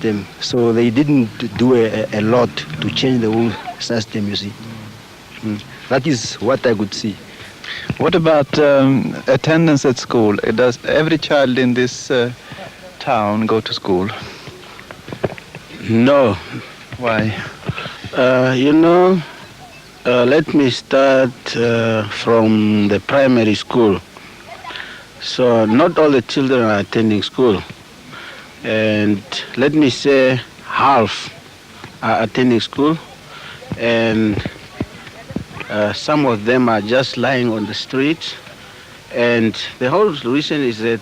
system, so they didn't do a lot to change the whole system, you see. That is what I could see. What about attendance at school? Does every child in this town go to school? No. Why? Let me start from the primary school. So not all the children are attending school. And let me say half are attending school, and some of them are just lying on the streets. And the whole reason is that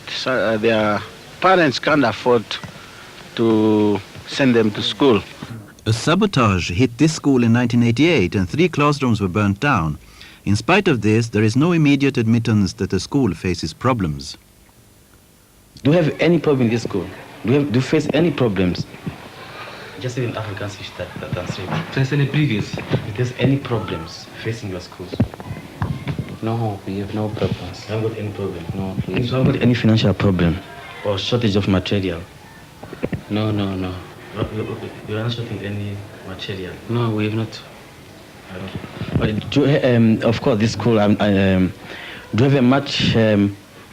their parents can't afford to send them to school. A sabotage hit this school in 1988 and 3 classrooms were burnt down. In spite of this, there is no immediate admittance that the school faces problems. Do you have any problem in this school? Do you face any problems? Just in African speech that's it. Face any previous? If there's any problems facing your schools? No, we have no problems. You haven't got any problem? No, You haven't got any financial problem or shortage of material? No. You are not shorting any material? No, we have not. Of course, this school, do you have a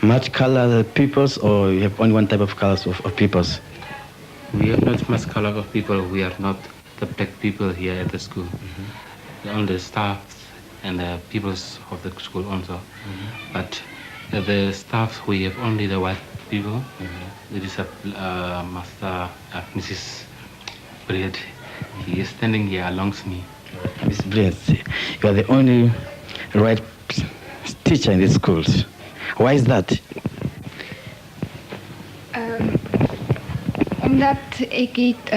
much color peoples, or you have only one type of colors of peoples? We have not much color of people. We are not the black people here at the school. Only the staff and the peoples of the school also. But the staff, we have only the white people. There is a master, Mrs. Bread. He is standing here alongside me. Miss Bread, you are the only right teacher in these schools. Why is that? Omdat ek het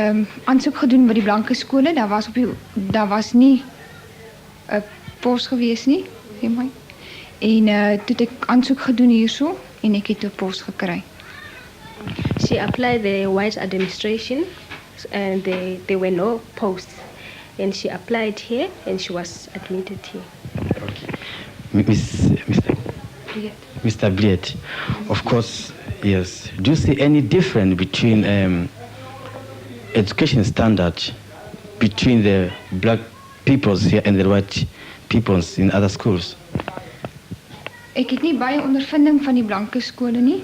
aansoek gedoen by die blanke skole, daar was nie 'n pos gewees nie, sê my. En toe het ek aansoek gedoen hierso en ek het 'n pos gekry. She applied the white administration and there were no posts. And she applied here and she was admitted here. Mr. Bliet, of course, yes. Do you see any difference between education standard between the black peoples here and the white peoples in other schools? Ek het nie baie ondervinding van die blanke skole nie.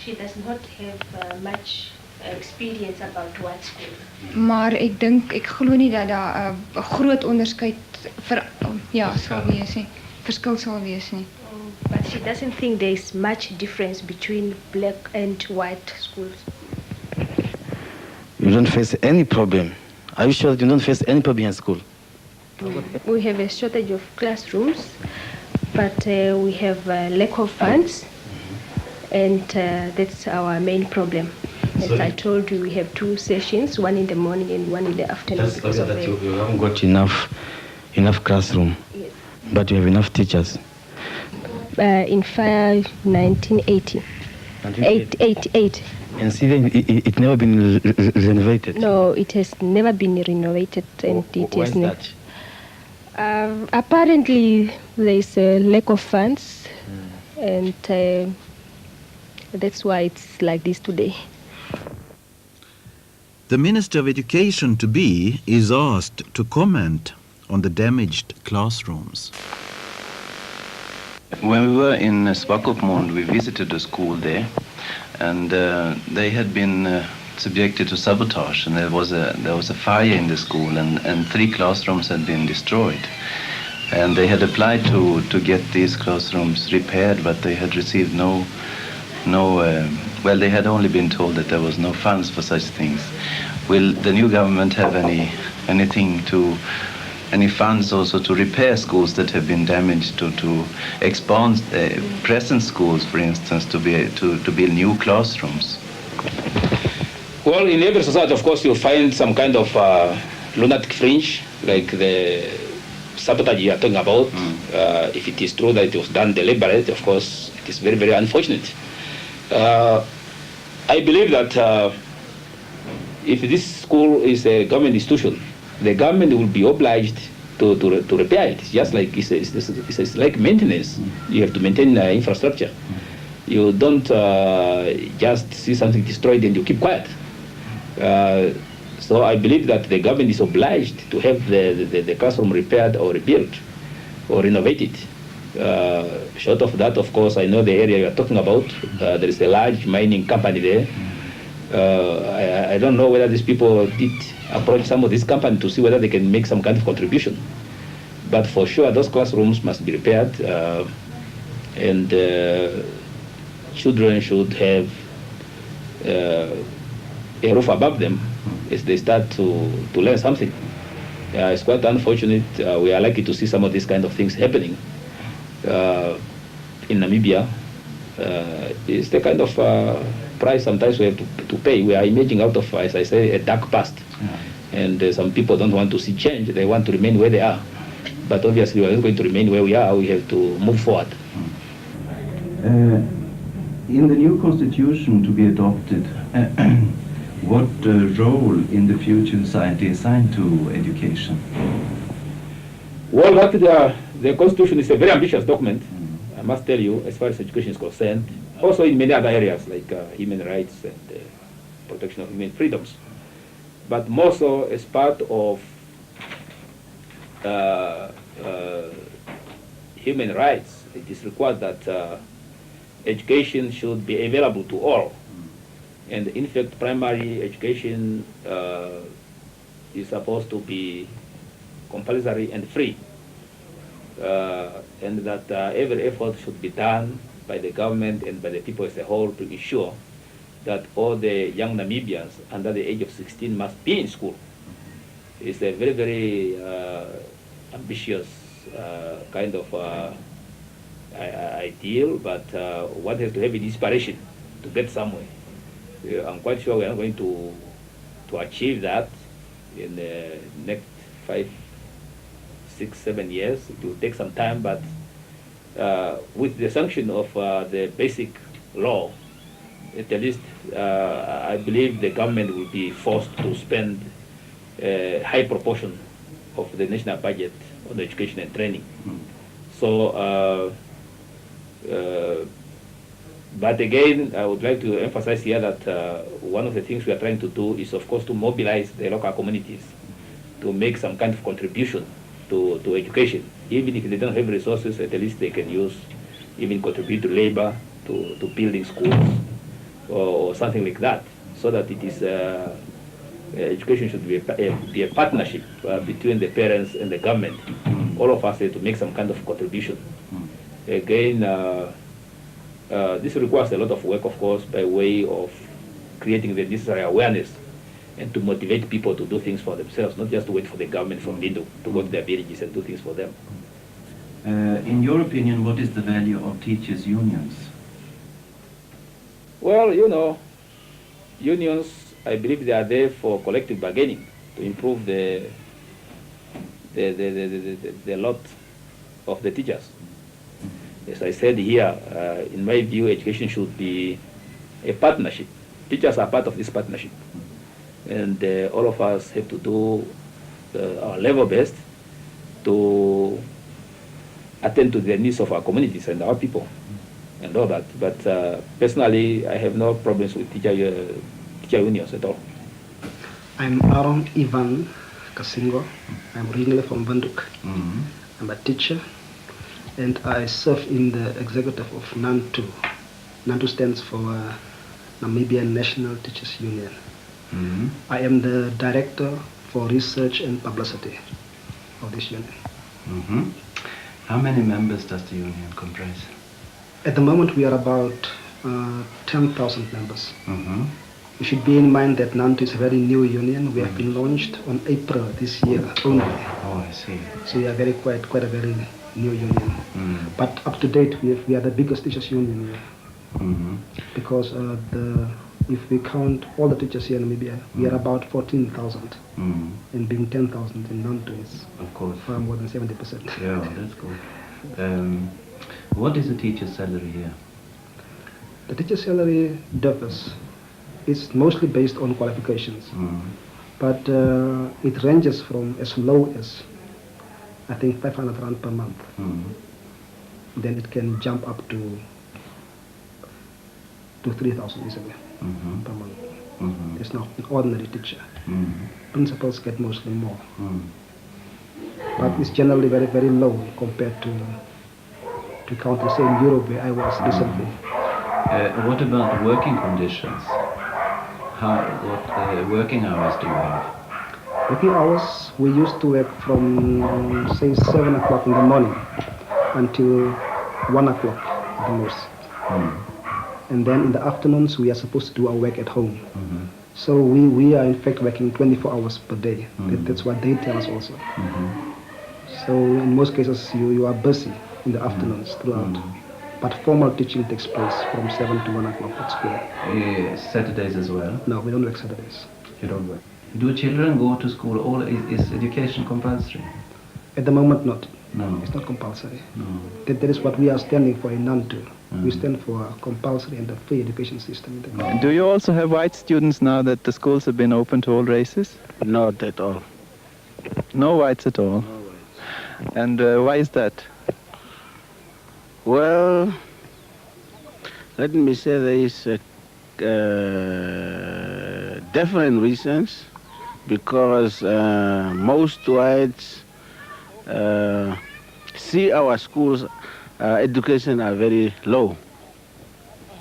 She does not have much experience about white school. Maar ek glo nie dat daar 'n groot onderskeid sal wees nie. Verskil sal wees nie. But she doesn't think there is much difference between black and white schools. You don't face any problem. Are you sure that you don't face any problem in school? We have a shortage of classrooms, but we have a lack of funds, and that's our main problem. As I told you, we have 2 sessions, one in the morning and one in the afternoon. That's because that you haven't got enough classroom, yes. But you have enough teachers. In 1980. 1988. And see, then it never been renovated. No, it has never been renovated, and it why is is that? Apparently, there is a lack of funds, and that's why it's like this today. The Minister of Education to be is asked to comment on the damaged classrooms. When we were in Swakopmund, we visited a school there, and they had been subjected to sabotage, and there was a fire in the school, and 3 classrooms had been destroyed. And they had applied to get these classrooms repaired, but they had received they had only been told that there was no funds for such things. Will the new government have any funds also to repair schools that have been damaged, to expand present schools, for instance, to build new classrooms? Well, in every society, of course, you'll find some kind of lunatic fringe, like the sabotage you are talking about. If it is true that it was done deliberately, of course, it is very, very unfortunate. I believe that if this school is a government institution, the government will be obliged to repair it. Just like it's like maintenance. You have to maintain infrastructure. You don't just see something destroyed and you keep quiet. So I believe that the government is obliged to have the classroom repaired or rebuilt or renovated. Short of that, of course, I know the area you are talking about. There is a large mining company there. I don't know whether these people did approach some of these companies to see whether they can make some kind of contribution. But for sure, those classrooms must be repaired, and children should have a roof above them as they start to learn something. It's quite unfortunate. We are lucky to see some of these kind of things happening in Namibia. It's the kind of price sometimes we have to pay. We are emerging out of, as I say, a dark past. And some people don't want to see change. They want to remain where they are. But obviously, we are not going to remain where we are. We have to move forward. In the new constitution to be adopted, what role in the future society assigned to education? Well, the constitution is a very ambitious document, I must tell you, as far as education is concerned. Also in many other areas like human rights and protection of human freedoms. But more so as part of human rights, it is required that education should be available to all. And in fact, primary education is supposed to be compulsory and free. And that every effort should be done by the government and by the people as a whole to ensure that all the young Namibians under the age of 16 must be in school. It's a very, very ambitious kind of ideal, but one has to have an inspiration to get somewhere. I'm quite sure we are going to achieve that in the next 5, 6, 7 years. It will take some time, but with the sanction of the basic law, at least I believe the government will be forced to spend a high proportion of the national budget on education and training. So, but again, I would like to emphasize here that one of the things we are trying to do is, of course, to mobilize the local communities to make some kind of contribution to education. Even if they don't have resources, at least they can use, even contribute to labor, to building schools, or something like that, so that it is, education should be a partnership between the parents and the government. All of us have to make some kind of contribution. Again, this requires a lot of work, of course, by way of creating the necessary awareness and to motivate people to do things for themselves, not just to wait for the government from Lindo to go to their villages and do things for them. In your opinion, what is the value of teachers' unions? Well, you know, unions, I believe they are there for collective bargaining to improve the lot of the teachers. As I said here, in my view, education should be a partnership. Teachers are part of this partnership. And all of us have to do our level best to attend to the needs of our communities and our people and all that. But personally, I have no problems with teacher unions at all. I'm Aaron Ivan Kasingo. I'm originally from Banduk. I'm a teacher, and I serve in the executive of NANTU. NANTU stands for Namibian National Teachers Union. I am the director for research and publicity of this union. How many members does the union comprise? At the moment, we are about 10,000 members. You should bear in mind that NANTU is a very new union. We have been launched on April this year only. Oh, I see. So we are quite a very new union. But up to date, we are the biggest teachers union here. Because if we count all the teachers here in Namibia, we are about 14,000. And being 10,000 in NANTU is of course far more than 70%. Yeah, that's good. What is the teacher's salary here? The teacher's salary differs. It's mostly based on qualifications. But it ranges from as low as, I think, 500 rand per month. Then it can jump up to 3,000 easily per month. There's not an ordinary teacher. Principals get mostly more. But it's generally very, very low compared to countries, say in Europe where I was recently. What about working conditions? What working hours do you have? Working hours, we used to work from, say, 7 o'clock in the morning until 1 o'clock at the most. And then in the afternoons, we are supposed to do our work at home. So we are in fact working 24 hours per day. That's what they tell us also. So in most cases, you are busy in the afternoons throughout. But formal teaching takes place from 7 to 1 o'clock at school. Saturdays as well? No, we don't work Saturdays. You don't work. Do children go to school? Is education compulsory? At the moment, not. No. It's not compulsory. No. That is what we are standing for in NANTU. We stand for a compulsory and a free education system in the country. Do you also have white students now that the schools have been open to all races? Not at all. No whites at all? No whites. And why is that? Well, let me say there is different reasons, because most whites see our schools education are very low.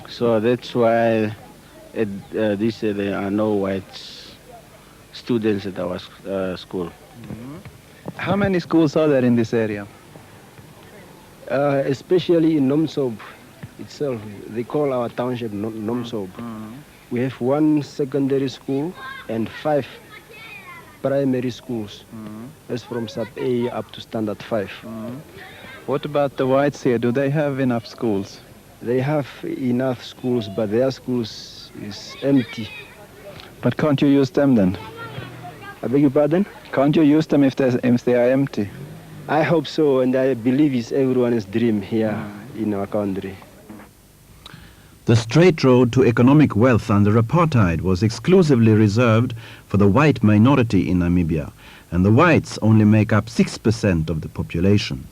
So that's why there are no white students at our school. How many schools are there in this area? Especially in Nomsob itself, they call our township Nomsob. We have 1 secondary school and 5 primary schools. That's from sub A up to standard 5. What about the whites here? Do they have enough schools? They have enough schools, but their schools is empty. But can't you use them then? I beg your pardon? Can't you use them if they are empty? I hope so, and I believe it's everyone's dream here in our country. The straight road to economic wealth under apartheid was exclusively reserved for the white minority in Namibia, and the whites only make up 6% of the population.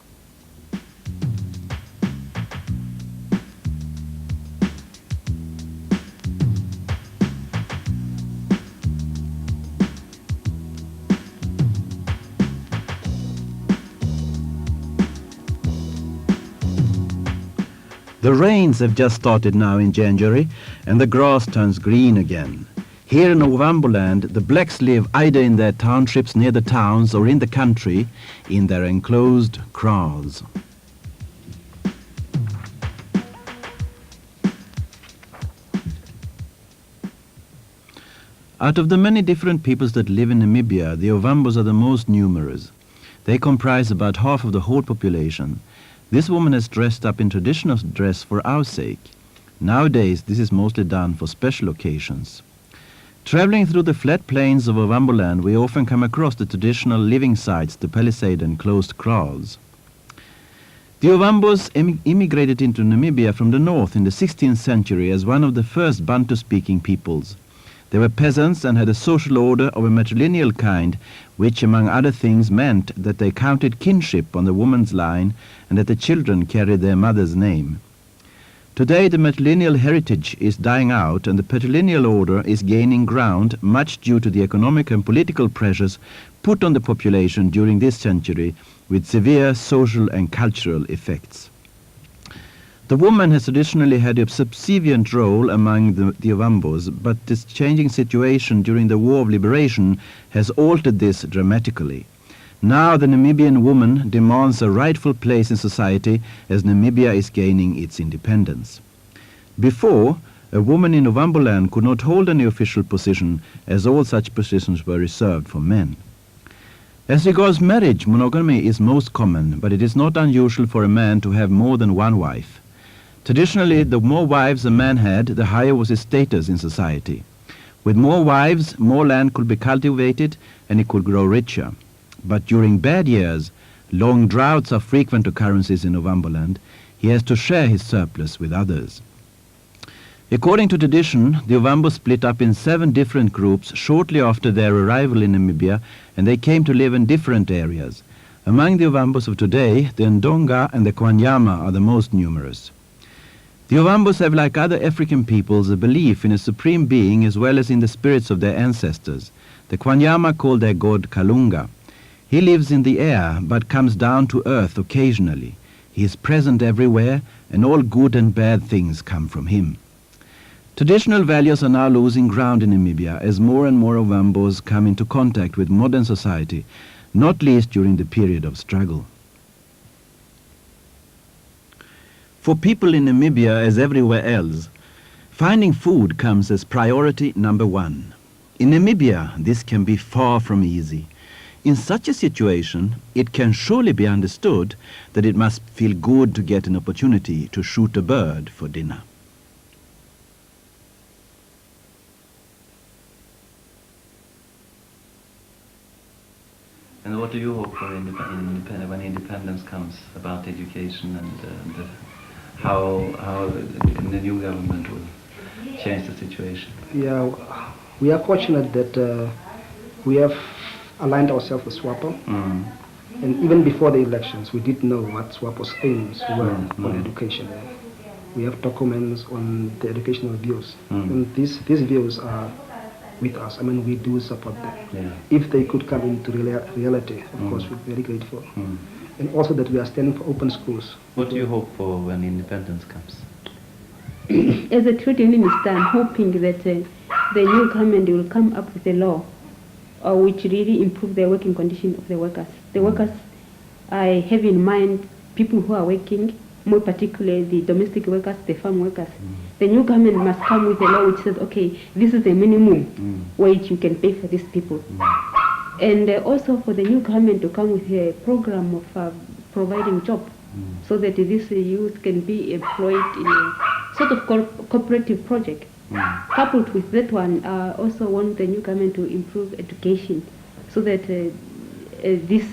The rains have just started now in January, and the grass turns green again. Here in Ovamboland, the blacks live either in their townships near the towns or in the country, in their enclosed kraals. Out of the many different peoples that live in Namibia, the Ovambos are the most numerous. They comprise about half of the whole population. This woman has dressed up in traditional dress for our sake. Nowadays, this is mostly done for special occasions. Traveling through the flat plains of Ovamboland, we often come across the traditional living sites, the palisade and closed kraals. The Ovambos immigrated into Namibia from the north in the 16th century as one of the first Bantu-speaking peoples. They were peasants and had a social order of a matrilineal kind, which, among other things, meant that they counted kinship on the woman's line and that the children carried their mother's name. Today, the matrilineal heritage is dying out and the patrilineal order is gaining ground, much due to the economic and political pressures put on the population during this century, with severe social and cultural effects. The woman has traditionally had a subservient role among the Ovambos, but this changing situation during the War of Liberation has altered this dramatically. Now the Namibian woman demands a rightful place in society as Namibia is gaining its independence. Before, a woman in Ovamboland could not hold any official position, as all such positions were reserved for men. As regards marriage, monogamy is most common, but it is not unusual for a man to have more than one wife. Traditionally, the more wives a man had, the higher was his status in society. With more wives, more land could be cultivated and he could grow richer. But during bad years, long droughts are frequent occurrences in Ovamboland, he has to share his surplus with others. According to tradition, the Ovambos split up in 7 different groups shortly after their arrival in Namibia, and they came to live in different areas. Among the Ovambos of today, the Ndonga and the Kwanyama are the most numerous. The Ovambos have, like other African peoples, a belief in a supreme being as well as in the spirits of their ancestors. The Kwanyama call their god Kalunga. He lives in the air but comes down to earth occasionally. He is present everywhere, and all good and bad things come from him. Traditional values are now losing ground in Namibia as more and more Ovambos come into contact with modern society, not least during the period of struggle. For people in Namibia, as everywhere else, finding food comes as priority number one. In Namibia, this can be far from easy. In such a situation, it can surely be understood that it must feel good to get an opportunity to shoot a bird for dinner. And what do you hope for when independence comes about education and how the new government will change the situation? Yeah, we are fortunate that we have aligned ourselves with SWAPO. And even before the elections, we did know what SWAPO's aims were for education. We have documents on the educational views. And these views are with us. I mean, we do support them. Yeah. If they could come into reality, of course, we're very grateful. And also that we are standing for open schools. What do you hope for when independence comes? As a trade unionist, I'm hoping that the new government will come up with a law which really improve the working condition of the workers. The workers, I have in mind people who are working, more particularly the domestic workers, the farm workers. The new government must come with a law which says, okay, this is the minimum wage you can pay for these people. And also for the new government to come with a program of providing job so that this youth can be employed in a sort of cooperative project. Coupled with that one, I also want the new government to improve education so that this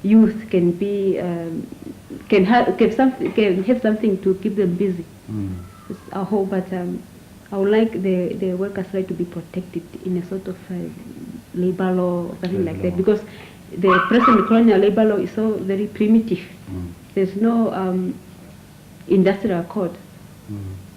youth can be can have something to keep them busy. It's our hope, but I would like the workers' right to be protected in a sort of labor law or something like that, because the present colonial labor law is so very primitive. There's no industrial code.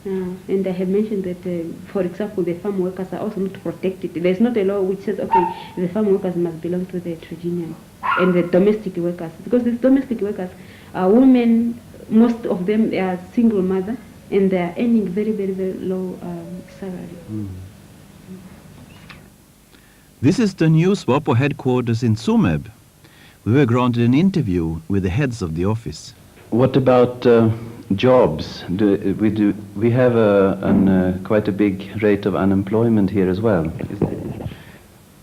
And I have mentioned that, for example, the farm workers are also not protected. There's not a law which says, okay, the farm workers must belong to the trade union, and the domestic workers, because these domestic workers are women, most of them are single mother, and they are earning very, very, very low salary. This is the new SWAPO headquarters in Tsumeb. We were granted an interview with the heads of the office. What about jobs? We have quite a big rate of unemployment here as well.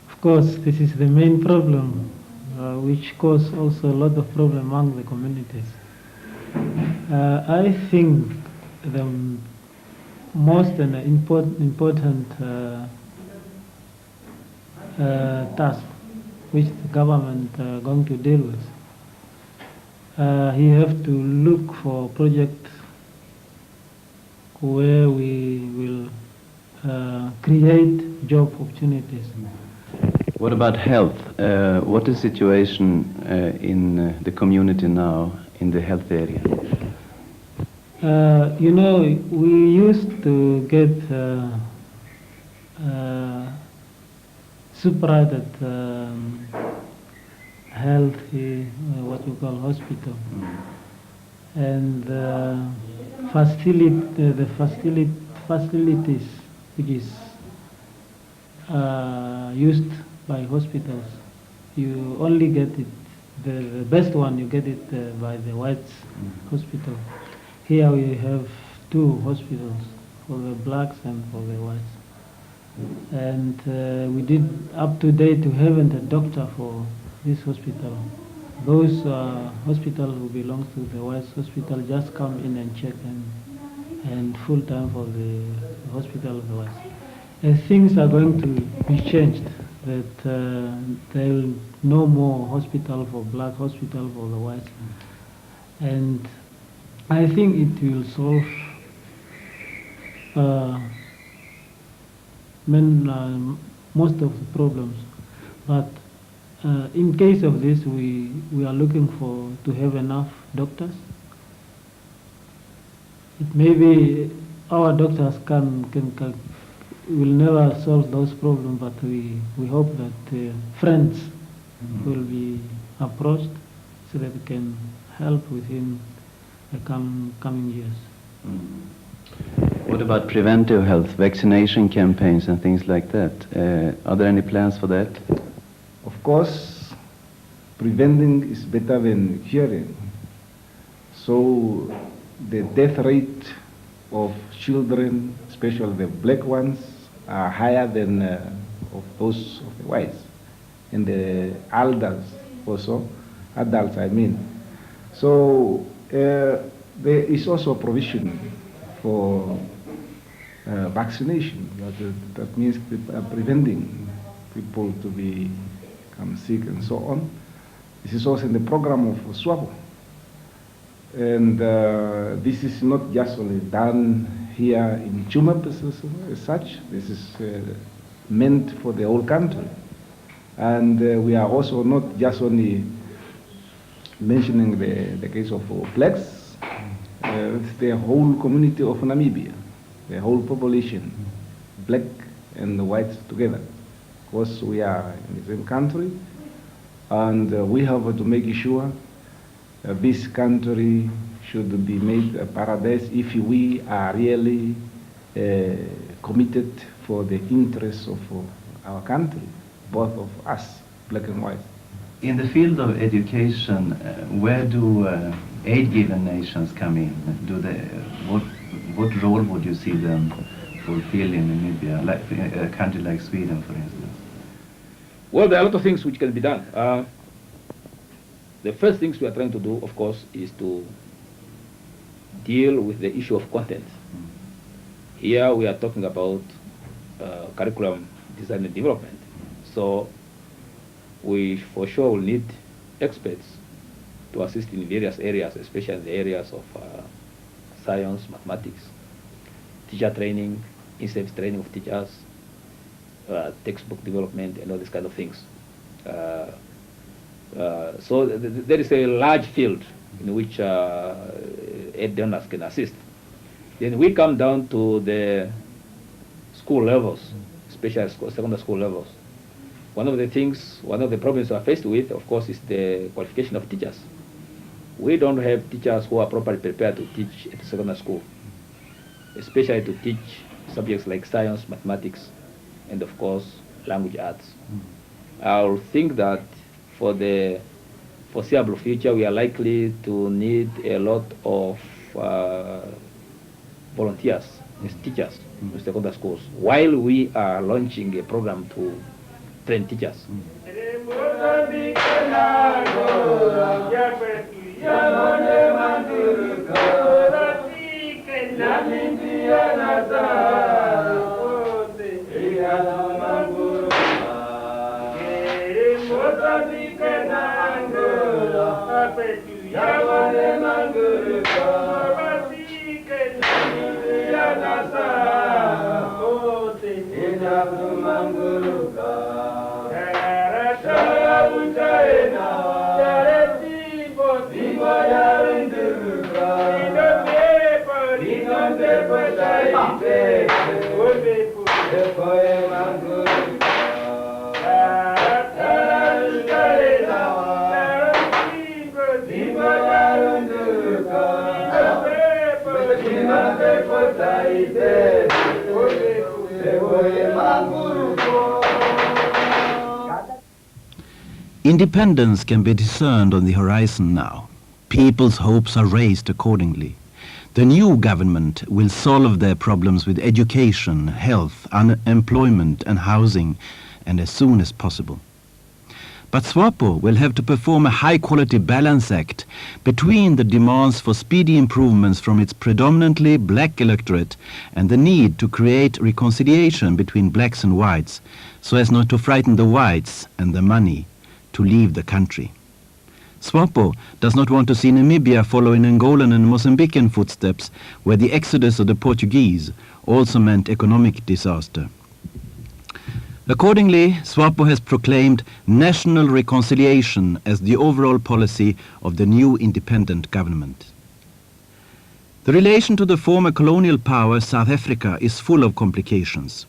Of course, this is the main problem, which causes also a lot of problem among the communities. I think the most important task which the government going to deal with, he have to look for projects where we will create job opportunities. What about health? What is the situation in the community now in the health area? You know, we used to get separated health, what you call hospital, and facilities which is used by hospitals. You only get it, the best one you get it by the whites hospital. Here we have two hospitals, for the blacks and for the whites. And we did up to date, we haven't a doctor for this hospital. Those hospitals who belong to the whites hospital just come in and check and full time for the hospital of the whites. And things are going to be changed, that there will no more hospital for black, hospital for the whites. And I think it will solve most of the problems. But in case of this, we are looking to have enough doctors it may be our doctors can will never solve those problems, but we hope that friends will be approached so that we can help within the coming years. What about preventive health, vaccination campaigns and things like that? Are there any plans for that? Of course, preventing is better than curing. So the death rate of children, especially the black ones, are higher than of those of the whites. And the adults also, adults I mean. So there is also a provision for vaccination. That means preventing people to become sick and so on. This is also in the program of SWAPO. And this is not just only done here in Chumap as such. This is meant for the whole country. And we are also not just only mentioning the case of blacks, it's the whole community of Namibia, the whole population, black and the whites together. Because we are in the same country, and we have to make sure this country should be made a paradise if we are really committed for the interests of our country, both of us, black and white. In the field of education, where do aid-given nations come in? What role would you see them fulfill in Namibia, like a country like Sweden, for instance? Well, there are a lot of things which can be done. The first things we are trying to do, of course, is to deal with the issue of content. Here we are talking about curriculum design and development. So we for sure will need experts to assist in various areas, especially in the areas of science, mathematics, teacher training, in-service training of teachers, textbook development, and all these kind of things. So there is a large field in which aid donors can assist. Then we come down to the school levels, especially secondary school levels. One of the problems we are faced with, of course, is the qualification of teachers. We don't have teachers who are properly prepared to teach at the secondary school, especially to teach subjects like science, mathematics, and of course, language arts. I think that for the foreseeable future, we are likely to need a lot of volunteers as teachers in secondary schools, while we are launching a program to train teachers. Independence can be discerned on the horizon now. People's hopes are raised accordingly. The new government will solve their problems with education, health, unemployment and housing, and as soon as possible. But SWAPO will have to perform a high-quality balance act between the demands for speedy improvements from its predominantly black electorate and the need to create reconciliation between blacks and whites, so as not to frighten the whites and the money to leave the country. SWAPO does not want to see Namibia follow in Angolan and Mozambican footsteps, where the exodus of the Portuguese also meant economic disaster. Accordingly, SWAPO has proclaimed national reconciliation as the overall policy of the new independent government. The relation to the former colonial power South Africa is full of complications.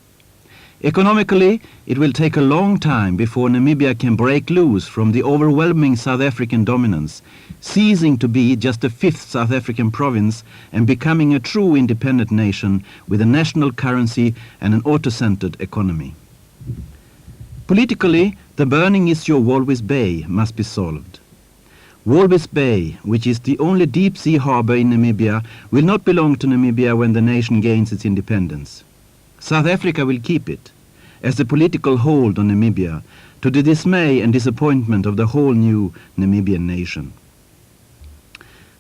Economically, it will take a long time before Namibia can break loose from the overwhelming South African dominance, ceasing to be just a fifth South African province and becoming a true independent nation with a national currency and an auto-centered economy. Politically, the burning issue of Walvis Bay must be solved. Walvis Bay, which is the only deep-sea harbor in Namibia, will not belong to Namibia when the nation gains its independence. South Africa will keep it as a political hold on Namibia, to the dismay and disappointment of the whole new Namibian nation.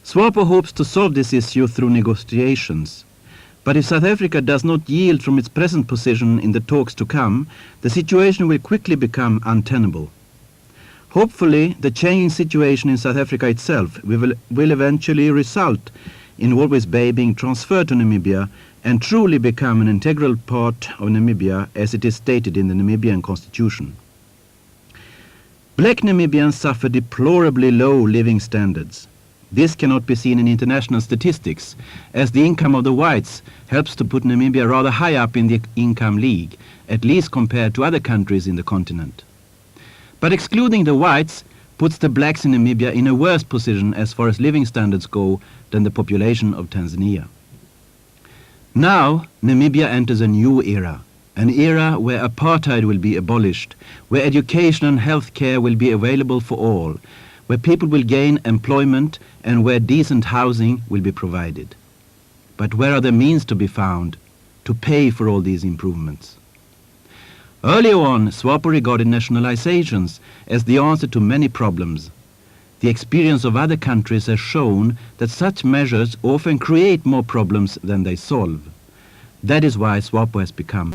SWAPO hopes to solve this issue through negotiations, but if South Africa does not yield from its present position in the talks to come, the situation will quickly become untenable. Hopefully, the changing situation in South Africa itself will eventually result in Walvis Bay being transferred to Namibia and truly become an integral part of Namibia as it is stated in the Namibian constitution. Black Namibians suffer deplorably low living standards. This cannot be seen in international statistics, as the income of the whites helps to put Namibia rather high up in the income league, at least compared to other countries in the continent. But excluding the whites puts the blacks in Namibia in a worse position as far as living standards go than the population of Tanzania. Now, Namibia enters a new era, an era where apartheid will be abolished, where education and health care will be available for all, where people will gain employment and where decent housing will be provided. But where are the means to be found to pay for all these improvements? Earlier on, SWAPO regarded nationalizations as the answer to many problems. The experience of other countries has shown that such measures often create more problems than they solve. That is why SWAPO has become